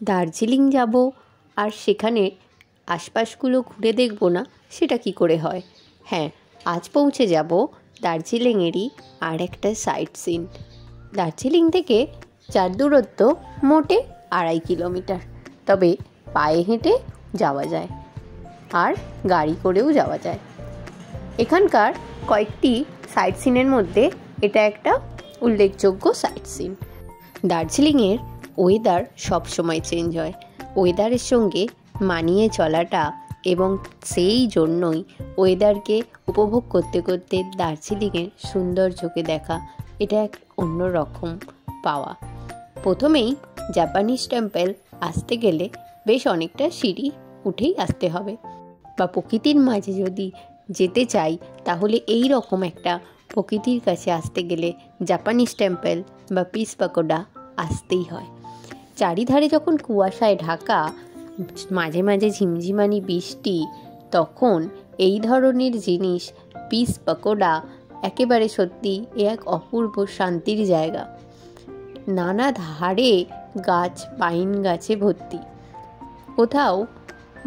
দার্জিলিং যাব আর সেখানে আশপাশগুলো ঘুরে দেখব না, সেটা কি করে হয়? হ্যাঁ, আজ পৌঁছে যাব দার্জিলিংয়েরই আর একটা সাইট সিন। দার্জিলিং থেকে যার দূরত্ব মোটে 2.5 কিলোমিটার, তবে পায়ে হেঁটে যাওয়া যায় আর গাড়ি করেও যাওয়া যায়। এখানকার কয়েকটি সাইট সিনের মধ্যে এটা একটা উল্লেখযোগ্য সাইট সিন। দার্জিলিংয়ের ওয়েদার সবসময় চেঞ্জ হয়। ওয়েদারের সঙ্গে মানিয়ে চলাটা এবং সেই জন্যই ওয়েদারকে উপভোগ করতে করতে দার্জিলিংয়ের সৌন্দর্যকে দেখা, এটা এক অন্যরকম পাওয়া। প্রথমেই জাপানিজ টেম্পল আসতে গেলে বেশ অনেকটা সিঁড়ি উঠেই আসতে হবে, বা প্রকৃতির মাঝে যদি যেতে চাই তাহলে এই রকম একটা প্রকৃতির কাছে আসতে গেলে জাপানিজ টেম্পল বা পিস পাগোডা আসতেই হয়। চারিধারে যখন কুয়াশায় ঢাকা, মাঝে মাঝে ঝিমঝিমানি বৃষ্টি, তখন এই ধরনের জিনিস পিস পাগোডা একেবারে সত্যি এক অপূর্ব শান্তির জায়গা। নানা ধারে গাছ, পাইন গাছে ভর্তি। কোথাও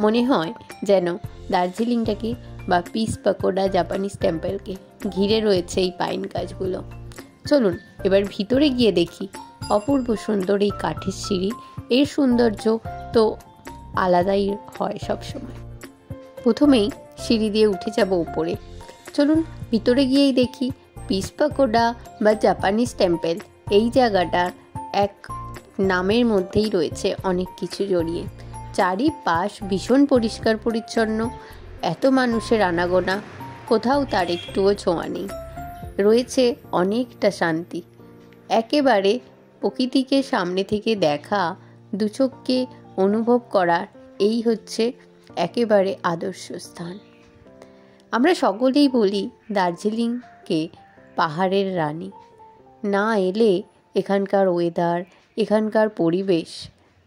মনে হয় যেন দার্জিলিংটাকে বা পিস পাগোডা জাপানিজ টেম্পলকে ঘিরে রয়েছে এই পাইন গাছগুলো। চলুন এবার ভিতরে গিয়ে দেখি। অপূর্ব সুন্দর এই কাঠের সিঁড়ি, এর সৌন্দর্য তো আলাদাই হয় সবসময়। প্রথমেই সিঁড়ি দিয়ে উঠে যাব উপরে। চলুন ভিতরে গিয়েই দেখি পিস পাগোডা বা জাপানিজ টেম্পল এই জায়গাটার এক নামের মধ্যেই রয়েছে অনেক কিছু জড়িয়ে। চারিপাশ ভীষণ পরিষ্কার পরিচ্ছন্ন, এত মানুষের আনাগোনা, কোথাও তার একটুও ছোঁয়া নেই। রয়েছে অনেকটা শান্তি, একেবারে প্রকৃতিকে সামনে থেকে দেখা, দুচোখকে অনুভব করার এই হচ্ছে একেবারে আদর্শ স্থান। আমরা সকলেই বলি দার্জিলিংকে পাহাড়ের রানী। না এলে এখানকার ওয়েদার, এখানকার পরিবেশ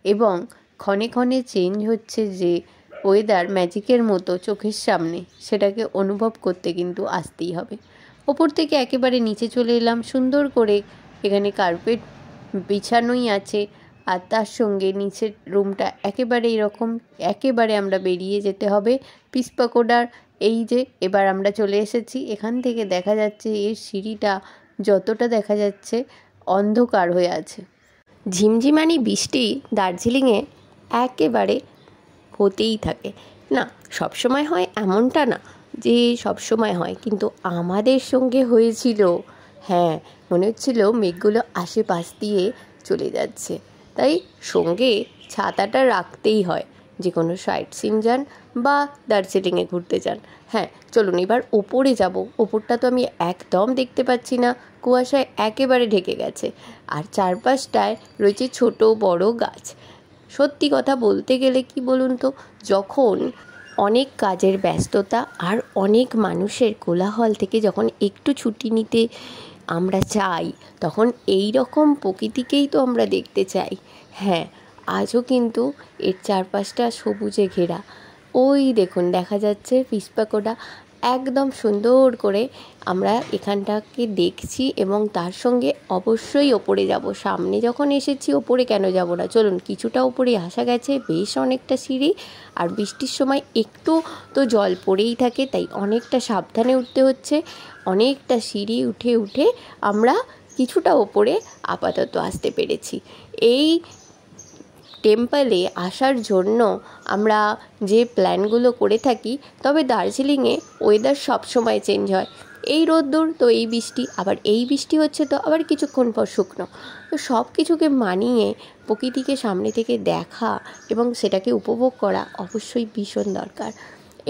এবং ক্ষণে ক্ষণে চেঞ্জ হচ্ছে যে ওয়েদার ম্যাজিকের মতো চোখের সামনে, সেটাকে অনুভব করতে কিন্তু আসতেই হবে। ওপর থেকে একেবারে নিচে চলে এলাম। সুন্দর করে এখানে কার্পেট বিছানোই আছে, আর তার সঙ্গে নিচের রুমটা একেবারে এরকম। একেবারে আমরা বেরিয়ে যেতে হবে পিস পাগোডার। এই যে এবার আমরা চলে এসেছি, এখান থেকে দেখা যাচ্ছে এর সিঁড়িটা যতটা দেখা যাচ্ছে অন্ধকার হয়ে আছে। ঝিমঝিমানি বৃষ্টি দার্জিলিংয়ে একেবারে হতেই থাকে। না সবসময় হয় এমনটা না যে সবসময় হয়, কিন্তু আমাদের সঙ্গে হয়েছিল। হ্যাঁ, মনে হচ্ছিল মেঘগুলো আশেপাশ দিয়ে চলে যাচ্ছে, তাই সঙ্গে ছাতাটা রাখতেই হয় যে কোনো সাইট সিন যান বা দার্জিলিংয়ে ঘুরতে যান। হ্যাঁ চলুন এবার ওপরে যাব। ওপরটা তো আমি একদম দেখতে পাচ্ছি না, কুয়াশায় একেবারে ঢেকে গেছে, আর চারপাশটায় রয়েছে ছোট বড় গাছ। সত্যি কথা বলতে গেলে কি বলুন তো, যখন অনেক কাজের ব্যস্ততা আর অনেক মানুষের কোলাহল থেকে যখন একটু ছুটি নিতে আমরা চাই, তখন এই রকম প্রকৃতিকেই তো আমরা দেখতে চাই। হ্যাঁ, আজও কিন্তু এর চারপাশটা সবুজে ঘেরা। ওই দেখুন দেখা যাচ্ছে পিস পাগোডা, একদম সুন্দর করে আমরা এখানটাকে দেখছি এবং তার সঙ্গে অবশ্যই ওপরে যাব। সামনে যখন এসেছি ওপরে কেন যাব না, চলুন কিছুটা ওপরে আসা গেছে, বেশ অনেকটা সিঁড়ি, আর বৃষ্টির সময় একটু তো জল পড়েই থাকে, তাই অনেকটা সাবধানে উঠতে হচ্ছে। অনেকটা সিঁড়ি উঠে উঠে আমরা কিছুটা ওপরে আপাতত আসতে পেরেছি। এই টেম্পলে আসার জন্য আমরা যে প্ল্যানগুলো করে থাকি, তবে দার্জিলিংয়ে ওয়েদার সবসময় চেঞ্জ হয়। এই রোদ্দুর তো এই বৃষ্টি, আবার এই বৃষ্টি হচ্ছে তো আবার কিছুক্ষণ পর শুকনো। তো সব কিছুকে মানিয়ে প্রকৃতিকে সামনে থেকে দেখা এবং সেটাকে উপভোগ করা অবশ্যই ভীষণ দরকার।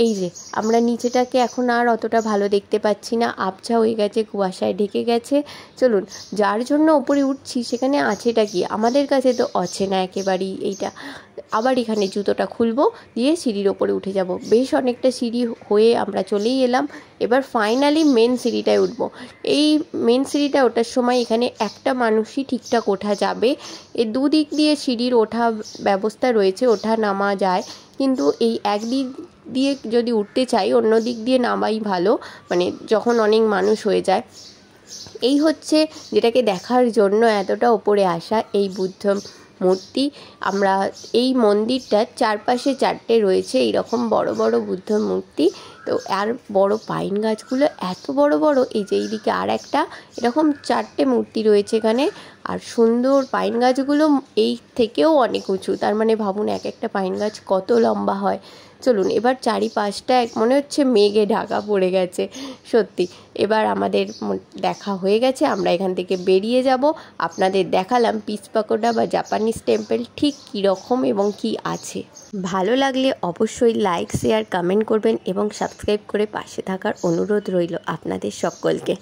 এই যে আমরা নিচেটাকে এখন আর অতটা ভালো দেখতে পাচ্ছি না, আবছা হয়ে গেছে, কুয়াশায় ঢেকে গেছে। চলুন যার জন্য ওপরে উঠছি সেখানে আছেটা কি, আমাদের কাছে তো অচেনা একেবারেই এইটা। আবার এখানে জুতোটা খুলবো, দিয়ে সিঁড়ির ওপরে উঠে যাব। বেশ অনেকটা সিঁড়ি হয়ে আমরা চলেই এলাম। এবার ফাইনালি মেন সিঁড়িটায় উঠবো। এই মেন সিঁড়িটা ওঠার সময় এখানে একটা মানুষই ঠিকঠাক ওঠা যাবে। এই দুদিক দিয়ে সিঁড়ির ওঠা ব্যবস্থা রয়েছে, ওঠা নামা যায়, কিন্তু এই একদিক দিয়ে যদি উঠতে চাই অন্য দিক দিয়ে নামাই ভালো, মানে যখন অনেক মানুষ হয়ে যায়। এই হচ্ছে যেটাকে দেখার জন্য এতটা ওপরে আসা, এই বুদ্ধ মূর্তি। আমরা এই মন্দিরটার চারপাশে 4টে রয়েছে এইরকম বড় বড় বুদ্ধর মূর্তি। তো আর বড় পাইন গাছগুলো এত বড় বড়, এই যে এইদিকে আর একটা এরকম 4টে মূর্তি রয়েছে এখানে। আর সুন্দর পাইন গাছগুলো এই থেকেও অনেক উঁচু, তার মানে ভাবুন এক একটা পাইন গাছ কত লম্বা হয়। চলুন এবার চারিপাশটা মনে হচ্ছে মেঘে ঢাকা পড়ে গেছে সত্যি। এবার আমাদের দেখা হয়ে গেছে, আমরা এখান থেকে বেরিয়ে যাব। আপনাদের দেখালাম পিস পাকোড়া বা জাপানিজ টেম্পল ঠিক কীরকম এবং কি আছে। ভালো লাগলে অবশ্যই লাইক, শেয়ার, কমেন্ট করবেন এবং সাবস্ক্রাইব করে পাশে থাকার অনুরোধ রইল আপনাদের সকলকে।